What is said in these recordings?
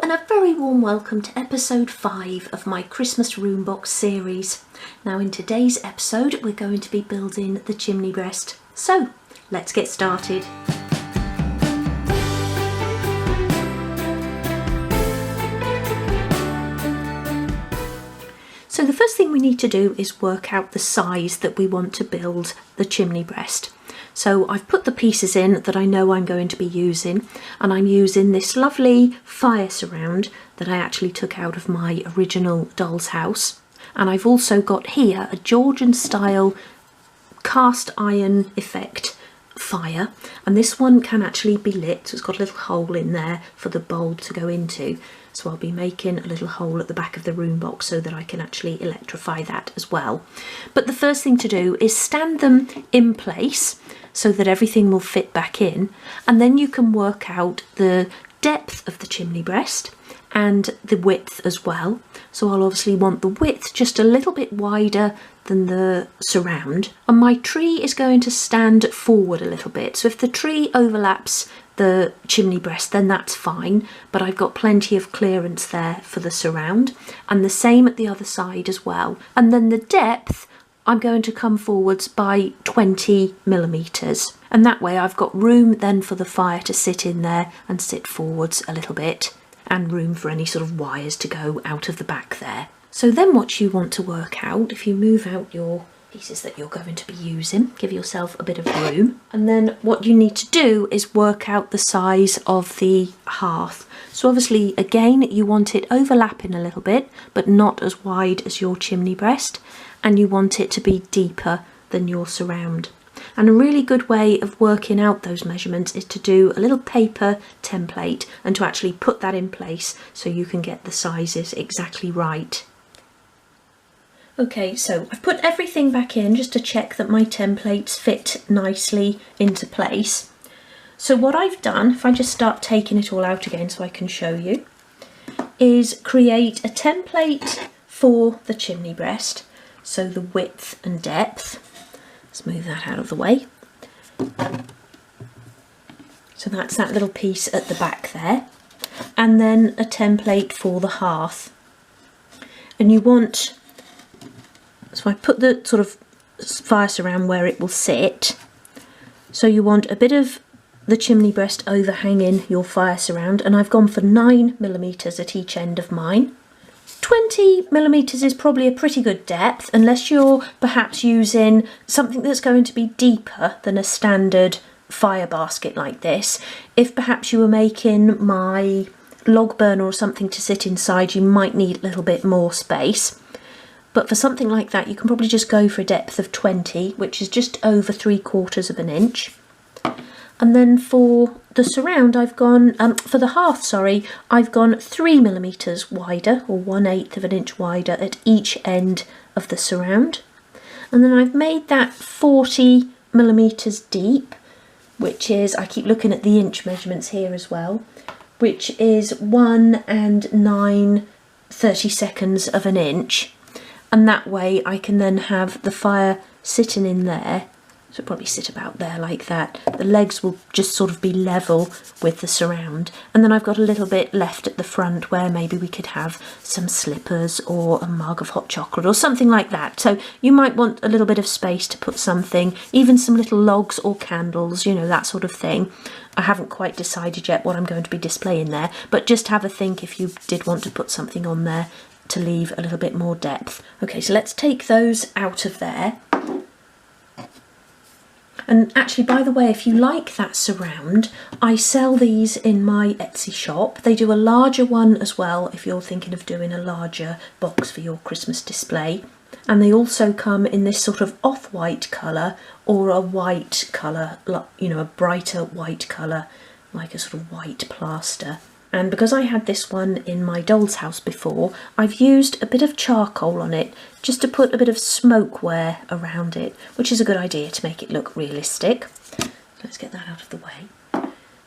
and a very warm welcome to episode 5 of my Christmas room box series. Now in today's episode we're going to be building the chimney breast. So let's get started. So the first thing we need to do is work out the size that we want to build the chimney breast. So I've put the pieces in that I know I'm going to be using, and I'm using this lovely fire surround that I actually took out of my original doll's house. And I've also got here a Georgian style cast iron effect fire, and this one can actually be lit, so it's got a little hole in there for the bulb to go into. So I'll be making a little hole at the back of the room box so that I can actually electrify that as well. But the first thing to do is stand them in place so that everything will fit back in, and then you can work out the depth of the chimney breast and the width as well. So I'll obviously want the width just a little bit wider than the surround, and my tree is going to stand forward a little bit. So if the tree overlaps the chimney breast, then that's fine, but I've got plenty of clearance there for the surround, and the same at the other side as well. And then the depth, I'm going to come forwards by 20 millimeters, and that way I've got room then for the fire to sit in there and sit forwards a little bit, and room for any sort of wires to go out of the back there. So then what you want to work out, if you move out your pieces that you're going to be using, give yourself a bit of room, and then what you need to do is work out the size of the hearth. So obviously again you want it overlapping a little bit, but not as wide as your chimney breast, and you want it to be deeper than your surround. And a really good way of working out those measurements is to do a little paper template and to actually put that in place so you can get the sizes exactly right. Okay, so I've put everything back in just to check that my templates fit nicely into place. So what I've done, if I just start taking it all out again so I can show you, is create a template for the chimney breast. So the width and depth, let's move that out of the way. So that's that little piece at the back there. And then a template for the hearth. And you want, so I put the sort of fire surround where it will sit. So you want a bit of the chimney breast overhanging your fire surround, and I've gone for 9 millimeters at each end of mine. 20 millimeters is probably a pretty good depth, unless you're perhaps using something that's going to be deeper than a standard fire basket like this. If perhaps you were making my log burner or something to sit inside, you might need a little bit more space. But for something like that, you can probably just go for a depth of 20, which is just over 3/4 of an inch. And then for the surround, I've gone, for the hearth, sorry, I've gone 3 millimeters wider, or 1/8 of an inch wider at each end of the surround. And then I've made that 40 millimeters deep, which is, I keep looking at the inch measurements here as well, which is 1 9/32 of an inch. And that way I can then have the fire sitting in there. So it'll probably sit about there like that. The legs will just sort of be level with the surround. And then I've got a little bit left at the front where maybe we could have some slippers or a mug of hot chocolate or something like that. So you might want a little bit of space to put something, even some little logs or candles, you know, that sort of thing. I haven't quite decided yet what I'm going to be displaying there, but just have a think if you did want to put something on there to leave a little bit more depth. Okay, so let's take those out of there. And actually, by the way, if you like that surround, I sell these in my Etsy shop. They do a larger one as well if you're thinking of doing a larger box for your Christmas display. And they also come in this sort of off-white colour or a white colour, you know, a brighter white colour, like a sort of white plaster. And because I had this one in my doll's house before, I've used a bit of charcoal on it just to put a bit of smokeware around it, which is a good idea to make it look realistic. Let's get that out of the way.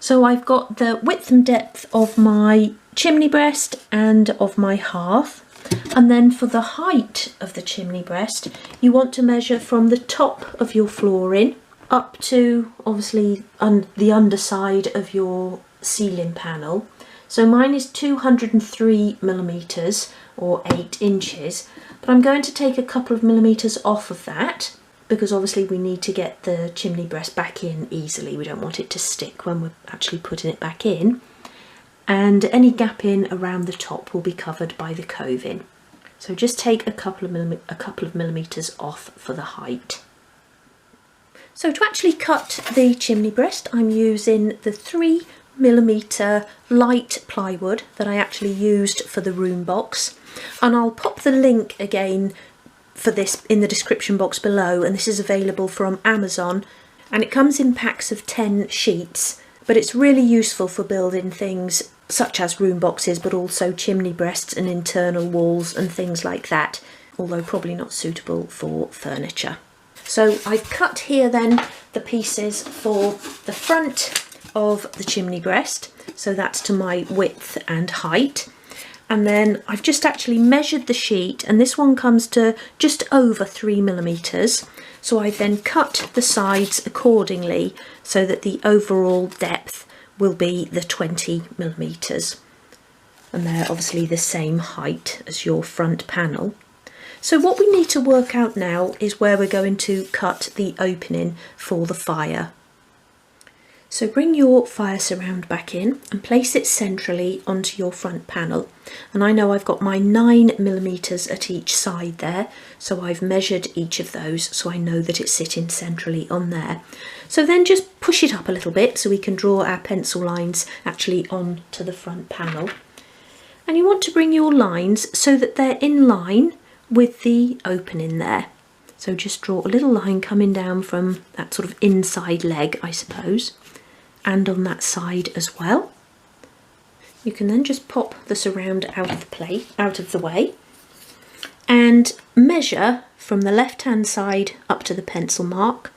So I've got the width and depth of my chimney breast and of my hearth. And then for the height of the chimney breast, you want to measure from the top of your flooring up to obviously the underside of your ceiling panel. So mine is 203 millimeters or 8 inches, but I'm going to take a couple of millimeters off of that because obviously we need to get the chimney breast back in easily. We don't want it to stick when we're actually putting it back in. And any gap in around the top will be covered by the coving. So just take a couple of millimeters off for the height. So to actually cut the chimney breast, I'm using the 3mm light plywood that I actually used for the room box, and I'll pop the link again for this in the description box below, and this is available from Amazon, and it comes in packs of 10 sheets, but it's really useful for building things such as room boxes, but also chimney breasts and internal walls and things like that, although probably not suitable for furniture. So I've cut here then the pieces for the front of the chimney breast, so that's to my width and height, and then I've just actually measured the sheet, and this one comes to just over 3mm, so I then cut the sides accordingly so that the overall depth will be the 20mm, and they're obviously the same height as your front panel. So what we need to work out now is where we're going to cut the opening for the fire. So bring your fire surround back in and place it centrally onto your front panel. And I know I've got my 9mm at each side there, so I've measured each of those so I know that it's sitting centrally on there. So then just push it up a little bit so we can draw our pencil lines actually onto the front panel. And you want to bring your lines so that they're in line with the opening there. So just draw a little line coming down from that sort of inside leg, I suppose, and on that side as well. You can then just pop the surround out of the way, and measure from the left hand side up to the pencil mark.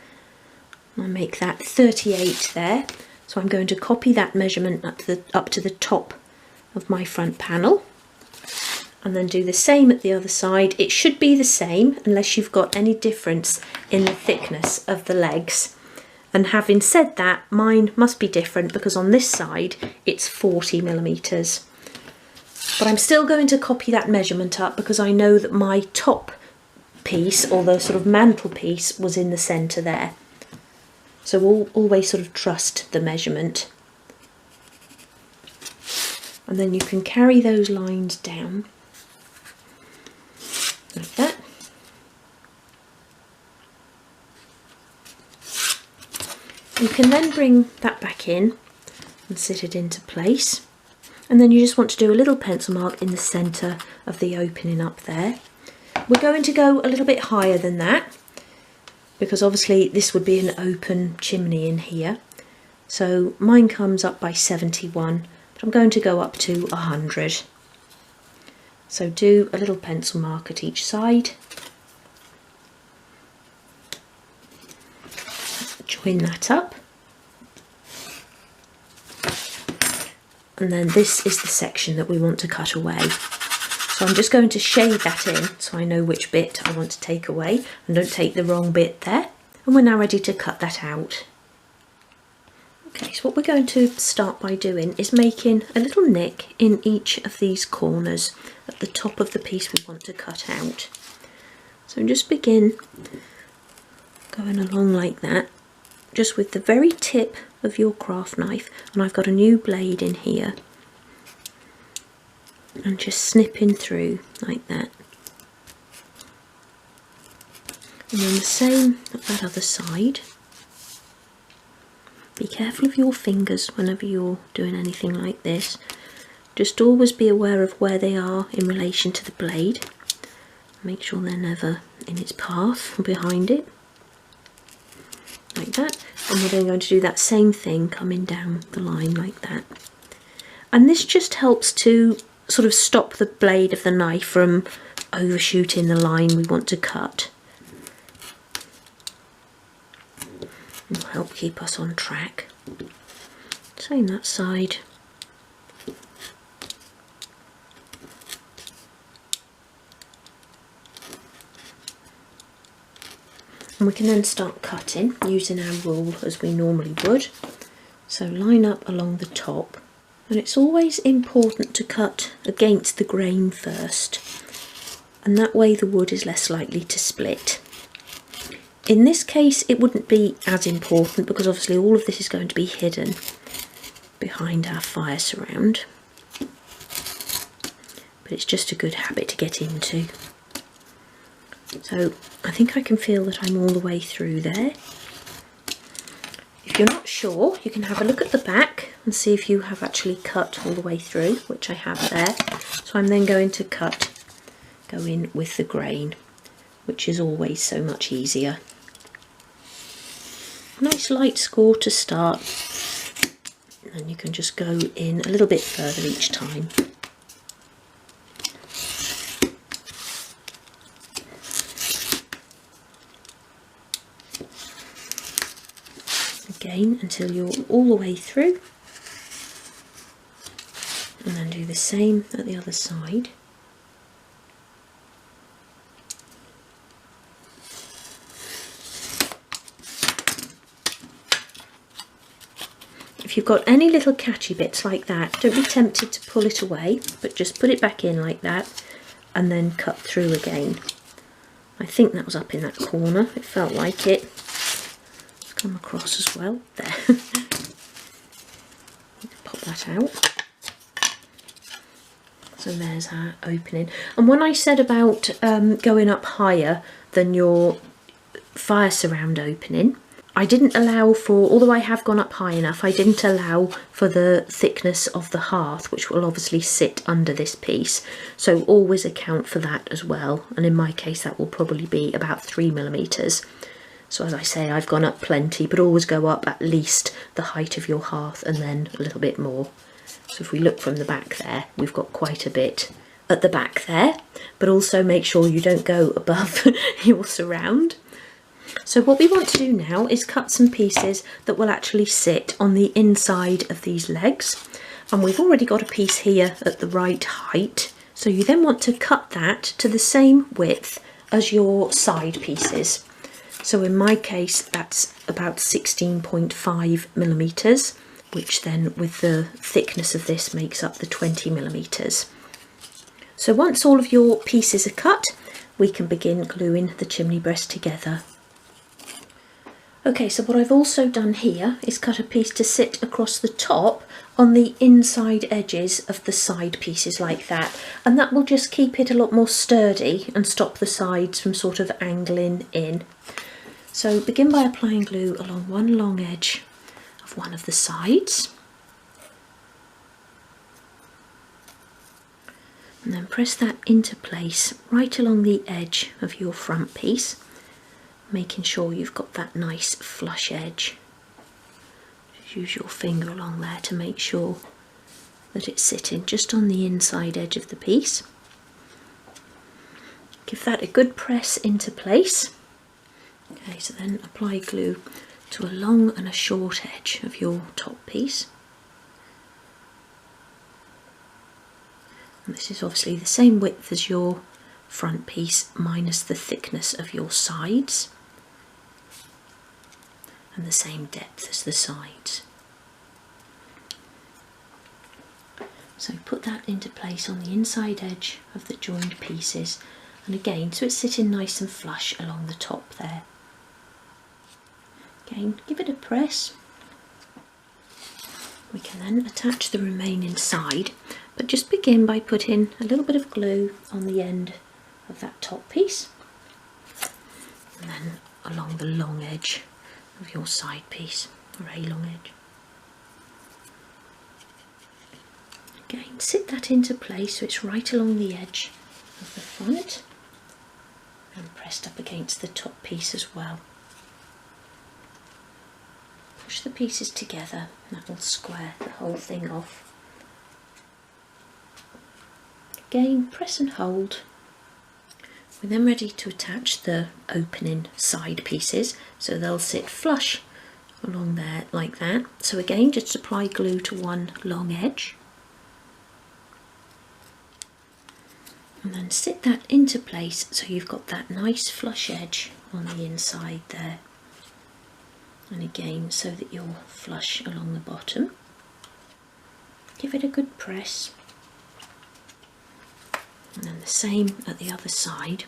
I'll make that 38 there. So I'm going to copy that measurement up to the top of my front panel, and then do the same at the other side. It should be the same unless you've got any difference in the thickness of the legs. And having said that, mine must be different because on this side it's 40mm. But I'm still going to copy that measurement up because I know that my top piece, or the sort of mantle piece, was in the centre there. So we'll always sort of trust the measurement. And then you can carry those lines down like that. You can then bring that back in and sit it into place, and then you just want to do a little pencil mark in the centre of the opening up there. We're going to go a little bit higher than that because obviously this would be an open chimney in here. So mine comes up by 71, but I'm going to go up to 100. So do a little pencil mark at each side. Join that up. And then this is the section that we want to cut away. So I'm just going to shade that in so I know which bit I want to take away and don't take the wrong bit there. And we're now ready to cut that out. Okay, so what we're going to start by doing is making a little nick in each of these corners at the top of the piece we want to cut out. So just begin going along like that, just with the very tip of your craft knife, and I've got a new blade in here, and just snipping through like that. And then the same at that other side. Be careful of your fingers whenever you're doing anything like this. Just always be aware of where they are in relation to the blade. Make sure they're never in its path or behind it. Like that. And we're then going to do that same thing coming down the line like that. And this just helps to sort of stop the blade of the knife from overshooting the line we want to cut. It'll help keep us on track. Same that side. And we can then start cutting using our rule as we normally would. So line up along the top And it's always important to cut against the grain first, and that way the wood is less likely to split. In this case it wouldn't be as important because obviously all of this is going to be hidden behind our fire surround, but it's just a good habit to get into. So I think I can feel that I'm all the way through there. If you're not sure, you can have a look at the back and see if you have actually cut all the way through, which I have there. So I'm then going to go in with the grain, which is always so much easier. Nice light score to start, and then you can just go in a little bit further each time. Again until you're all the way through, and then do the same at the other side. If you've got any little catchy bits like that, don't be tempted to pull it away, but just put it back in like that and then cut through again. I think that was up in that corner, it felt like it. It's come across as well, there. Pop that out. So there's our opening. And when I said about going up higher than your fire surround opening, I didn't allow for, although I have gone up high enough, I didn't allow for the thickness of the hearth, which will obviously sit under this piece. So always account for that as well. And in my case, that will probably be about 3mm. So as I say, I've gone up plenty, but always go up at least the height of your hearth and then a little bit more. So if we look from the back there, we've got quite a bit at the back there, but also make sure you don't go above your surround. So what we want to do now is cut some pieces that will actually sit on the inside of these legs. And we've already got a piece here at the right height. So you then want to cut that to the same width as your side pieces. So in my case, that's about 16.5mm, which then with the thickness of this makes up the 20mm. So once all of your pieces are cut, we can begin gluing the chimney breast together. Okay, so what I've also done here is cut a piece to sit across the top on the inside edges of the side pieces like that, and that will just keep it a lot more sturdy and stop the sides from sort of angling in. So begin by applying glue along one long edge of one of the sides, and then press that into place right along the edge of your front piece, making sure you've got that nice flush edge. Just use your finger along there to make sure that it's sitting just on the inside edge of the piece. Give that a good press into place. Okay, so then apply glue to a long and a short edge of your top piece. And this is obviously the same width as your front piece minus the thickness of your sides, and the same depth as the sides. So put that into place on the inside edge of the joined pieces, and again so it's sitting nice and flush along the top there. Again, give it a press. We can then attach the remaining side, but just begin by putting a little bit of glue on the end of that top piece, and then along the long edge of your side piece, or a long edge. Again, sit that into place so it's right along the edge of the front and pressed up against the top piece as well. Push the pieces together and that will square the whole thing off. Again, press and hold. We're then ready to attach the opening side pieces, so they'll sit flush along there like that. So again, just apply glue to one long edge, and then sit that into place so you've got that nice flush edge on the inside there. And again, so that you're flush along the bottom. give it a good press. And then the same at the other side.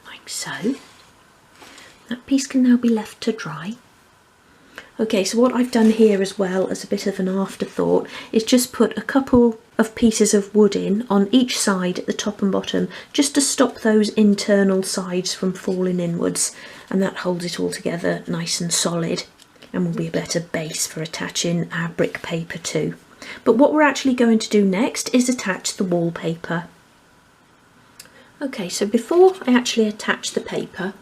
Like so. That piece can now be left to dry. Okay, so what I've done here as well as a bit of an afterthought is just put a couple of pieces of wood in on each side at the top and bottom, just to stop those internal sides from falling inwards, and that holds it all together nice and solid and will be a better base for attaching our brick paper to. But what we're actually going to do next is attach the wallpaper. Okay, so before I actually attach the paper,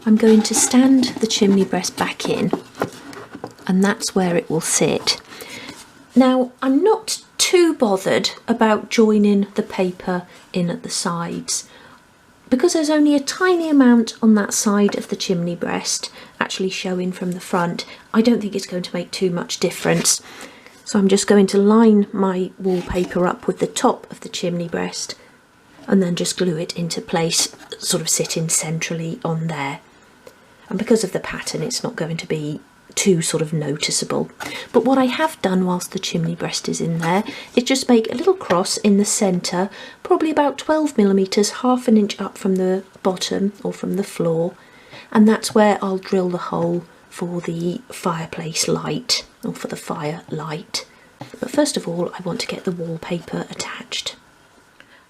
I'm going to stand the chimney breast back in, and that's where it will sit. Now, I'm not too bothered about joining the paper in at the sides, because there's only a tiny amount on that side of the chimney breast actually showing from the front. I don't think it's going to make too much difference. So I'm just going to line my wallpaper up with the top of the chimney breast and then just glue it into place, sort of sitting centrally on there. And because of the pattern, it's not going to be too sort of noticeable. But what I have done whilst the chimney breast is in there is just make a little cross in the centre, probably about 12mm, half an inch up from the bottom or from the floor, and that's where I'll drill the hole for the fireplace light, or for the fire light. But first of all, I want to get the wallpaper attached.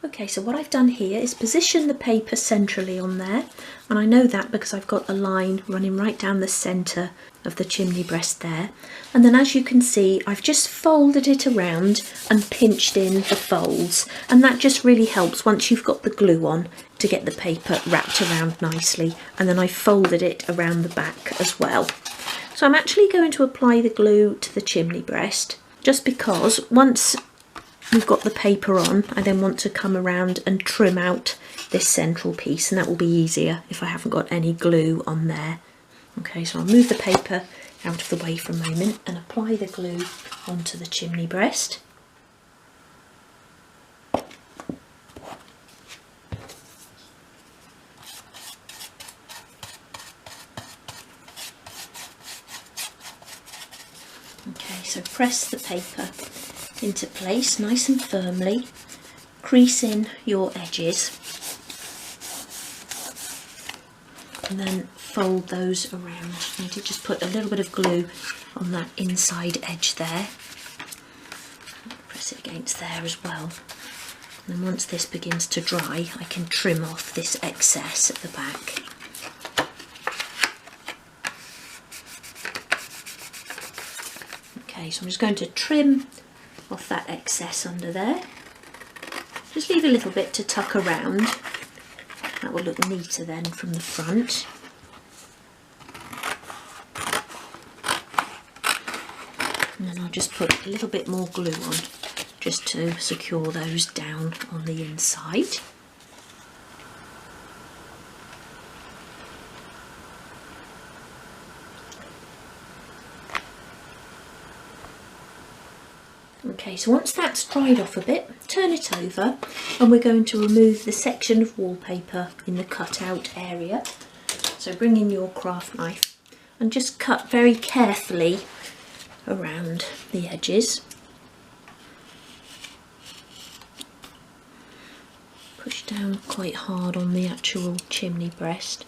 Okay, so what I've done here is position the paper centrally on there, and I know that because I've got a line running right down the centre of the chimney breast there. And then, as you can see, I've just folded it around and pinched in the folds, and that just really helps once you've got the glue on to get the paper wrapped around nicely. And then I folded it around the back as well. So I'm actually going to apply the glue to the chimney breast, just because once we've got the paper on, I then want to come around and trim out this central piece, and that will be easier if I haven't got any glue on there. Okay, so I'll move the paper out of the way for a moment and apply the glue onto the chimney breast. Okay, so press the paper into place nice and firmly, crease in your edges, and then fold those around. I need to just put a little bit of glue on that inside edge there. Press it against there as well. And then once this begins to dry, I can trim off this excess at the back. Okay, so I'm just going to trim off that excess under there. Just leave a little bit to tuck around. That will look neater then from the front. And then I'll just put a little bit more glue on just to secure those down on the inside. Okay, so once that's dried off a bit, turn it over, and we're going to remove the section of wallpaper in the cutout area. So bring in your craft knife and just cut very carefully around the edges. Push down quite hard on the actual chimney breast.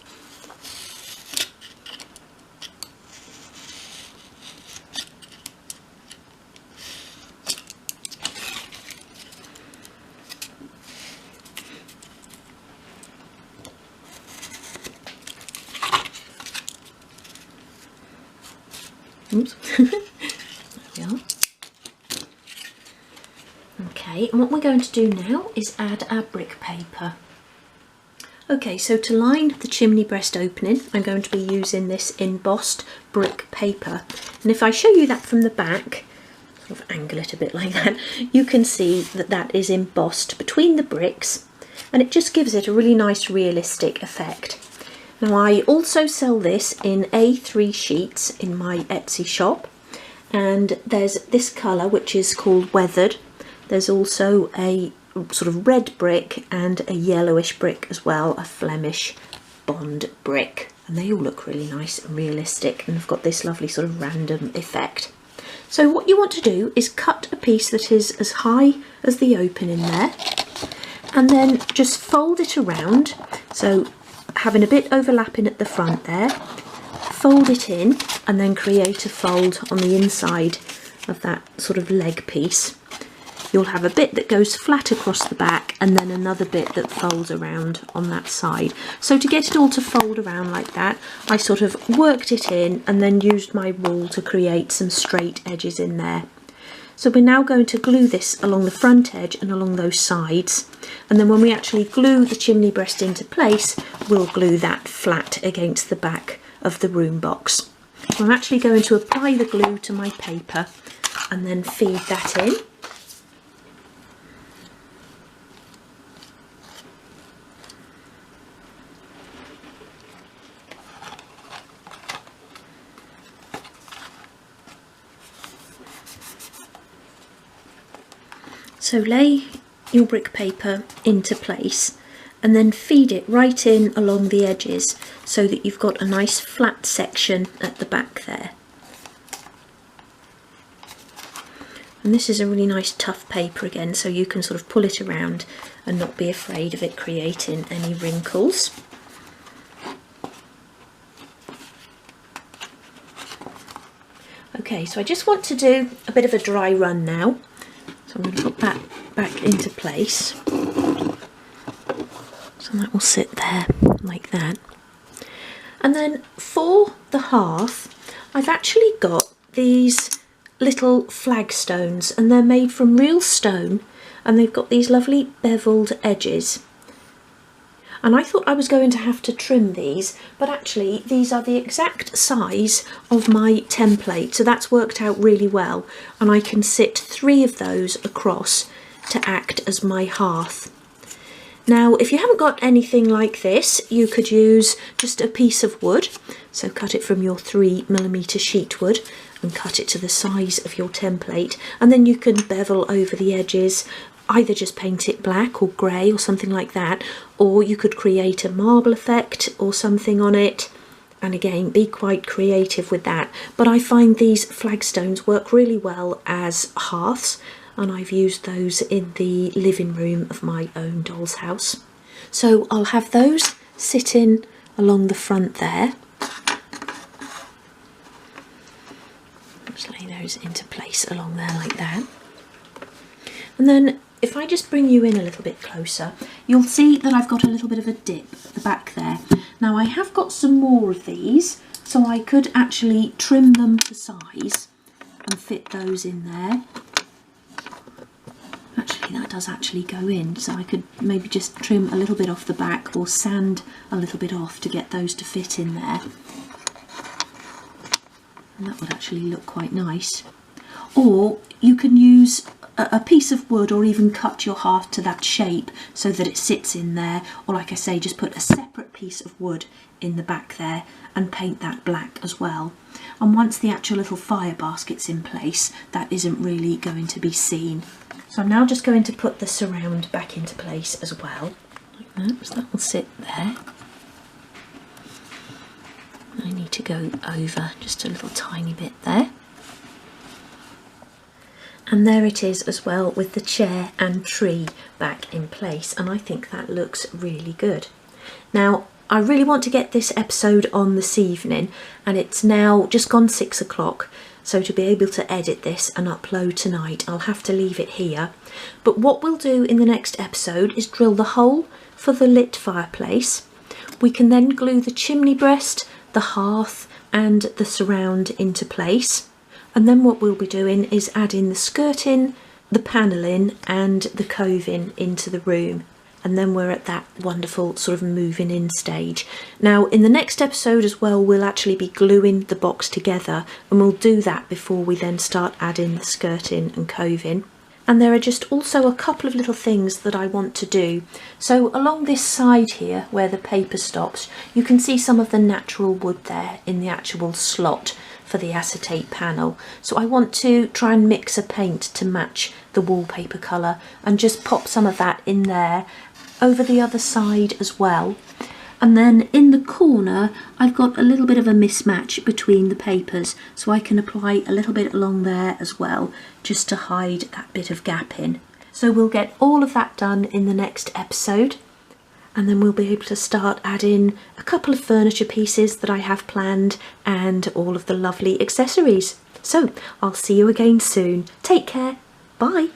Oops. There we are. Okay, and what we're going to do now is add our brick paper. Okay, so to line the chimney breast opening, I'm going to be using this embossed brick paper. And if I show you that from the back, sort of angle it a bit like that, you can see that that is embossed between the bricks, and it just gives it a really nice realistic effect. Now, I also sell this in A3 sheets in my Etsy shop, and there's this colour which is called Weathered. There's also a sort of red brick and a yellowish brick as well, a Flemish Bond brick. And they all look really nice and realistic, and have got this lovely sort of random effect. So what you want to do is cut a piece that is as high as the opening there, and then just fold it around, so having a bit overlapping at the front there, fold it in and then create a fold on the inside of that sort of leg piece. You'll have a bit that goes flat across the back and then another bit that folds around on that side. So to get it all to fold around like that, I sort of worked it in and then used my rule to create some straight edges in there. So we're now going to glue this along the front edge and along those sides, and then when we actually glue the chimney breast into place, we'll glue that flat against the back of the room box. So I'm actually going to apply the glue to my paper and then feed that in. So lay your brick paper into place and then feed it right in along the edges so that you've got a nice flat section at the back there. And this is a really nice tough paper again, so you can sort of pull it around and not be afraid of it creating any wrinkles. Okay, so I just want to do a bit of a dry run now. So I'm going to put that back into place. So that will sit there like that. And then for the hearth, I've actually got these little flagstones, and they're made from real stone, and they've got these lovely beveled edges. And I thought I was going to have to trim these, but actually these are the exact size of my template, so that's worked out really well, and I can sit 3 of those across to act as my hearth. Now if you haven't got anything like this, you could use just a piece of wood, so cut it from your 3mm sheet wood and cut it to the size of your template, and then you can bevel over the edges. Either just paint it black or grey or something like that, or you could create a marble effect or something on it, and again be quite creative with that. But I find these flagstones work really well as hearths, and I've used those in the living room of my own doll's house. So I'll have those sitting along the front there. Just lay those into place along there like that. And then if I just bring you in a little bit closer, you'll see that I've got a little bit of a dip at the back there. Now I have got some more of these, so I could actually trim them to size and fit those in there. Actually, that does actually go in, so I could maybe just trim a little bit off the back or sand a little bit off to get those to fit in there. And that would actually look quite nice. Or you can use a piece of wood, or even cut your hearth to that shape so that it sits in there, or like I say, just put a separate piece of wood in the back there and paint that black as well. And once the actual little fire basket's in place, that isn't really going to be seen. So I'm now just going to put the surround back into place as well, like that, so that will sit there. I need to go over just a little tiny bit there. And there it is as well, with the chair and tree back in place, and I think that looks really good. Now I really want to get this episode on this evening, and it's now just gone 6 o'clock, so to be able to edit this and upload tonight I'll have to leave it here. But what we'll do in the next episode is drill the hole for the lit fireplace. We can then glue the chimney breast, the hearth and the surround into place. And then what we'll be doing is adding the skirting, the panelling and the coving into the room. And then we're at that wonderful sort of moving in stage. Now in the next episode as well, we'll actually be gluing the box together, and we'll do that before we then start adding the skirting and coving. And there are just also a couple of little things that I want to do. So along this side here where the paper stops, you can see some of the natural wood there in the actual slot for for the acetate panel. So I want to try and mix a paint to match the wallpaper colour and just pop some of that in there over the other side as well. And then in the corner I've got a little bit of a mismatch between the papers, so I can apply a little bit along there as well, just to hide that bit of gap in. So we'll get all of that done in the next episode, and then we'll be able to start adding a couple of furniture pieces that I have planned and all of the lovely accessories. So I'll see you again soon. Take care. Bye.